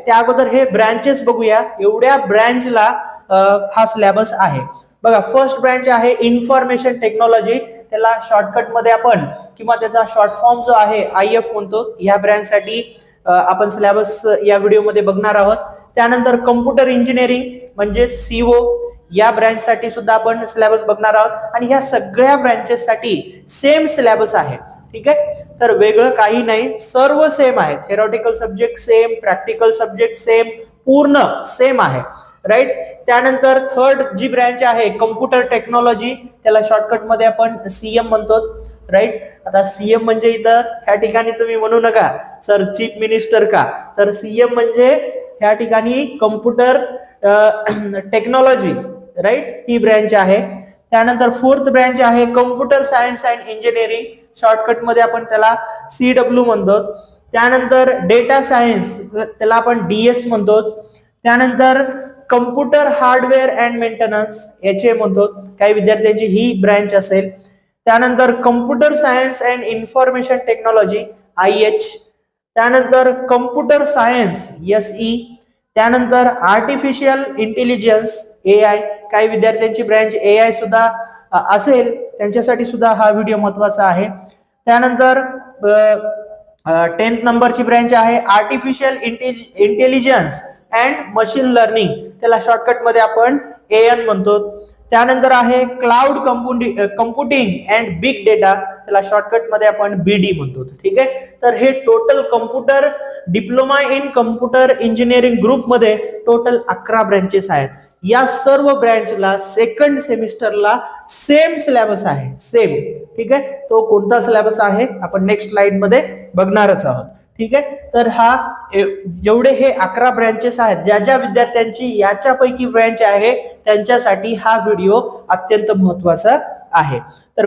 त्या अगोदर हे ब्रँचेस बघूया. एवढ्या ब्रँचला हा सिलेबस आहे. बघा, फर्स्ट ब्रँच आहे इन्फॉर्मेशन टेक्नॉलॉजी, त्याला शॉर्टकट मध्ये आपण किंवा त्याचा शॉर्ट फॉर्म जो आहे IF म्हणतो. या ब्रँच साठी आपण सिलेबस या व्हिडिओमध्ये बघणार आहोत. त्यानंतर कम्प्युटर इंजिनिअरिंग म्हणजे CO, या ब्रँच साठी सुद्धा आपण सिलेबस बघणार आहोत. आणि ह्या सगळ्या ब्रँचेस साठी सेम सिलेबस आहे. ठीक आहे, तर वेगळं काही नाही, सर्व सेम आहे. Theoretical subject same, practical subject same, पूर्ण सेम आहे. राईट. त्यानंतर थर्ड जी ब्रँच आहे कम्प्युटर टेक्नॉलॉजी, त्याला शॉर्टकट मध्ये आपण CM म्हणतो. राईट. आता CM म्हणजे इथं ह्या ठिकाणी तुम्ही म्हणू नका सर चीफ मिनिस्टर का, तर CM म्हणजे ह्या ठिकाणी कम्प्युटर टेक्नॉलॉजी. राईट, ही ब्रँच आहे. त्यानंतर फोर्थ ब्रँच आहे computer science and engineering, shortcut मध्ये आपण त्याला CW म्हणतो. त्यानंतर डेटा सायन्स, त्याला आपण DS म्हणतो. त्यानंतर computer hardware and maintenance, HA म्हणतो. काही विद्यार्थ्यांची ही ब्रँच असेल. त्यानंतर computer science and information technology IH. त्यानंतर कम्प्युटर सायन्स SE. त्यानंतर आर्टिफिशियल इंटेलिजन्स AI, काही विद्यार्थ्यांची ब्रँच AI सुद्धा असेल, त्यांच्यासाठी सुद्धा हा व्हिडिओ महत्वाचा आहे. त्यानंतर 10th नंबरची ब्रँच आहे artificial intelligence and machine learning, त्याला शॉर्टकट मध्ये आपण AN म्हणतो. त्यानंतर आहे cloud computing and big data, त्याला शॉर्टकट मध्ये आपण BD म्हणतो. ठीक आहे, तर हे total computer diploma in computer engineering group मध्ये टोटल 11 ब्रँचेस आहेत. या सर्व ब्रँचला सेकंड सेमिस्टरला सेम सिलेबस आहे, सेम. ठीक आहे, तो कोणता सिलेबस आहे आपण नेक्स्ट स्लाइड मध्ये बघणारच आहोत. ठीक आहे, तर हा जेवढे हे 11 ब्रँचेस आहेत, ज्या ज्या विद्यार्थ्यांची याच्यापैकी ब्रँच आहे त्यांच्यासाठी हा व्हिडिओ अत्यंत महत्वाचा आहे. तर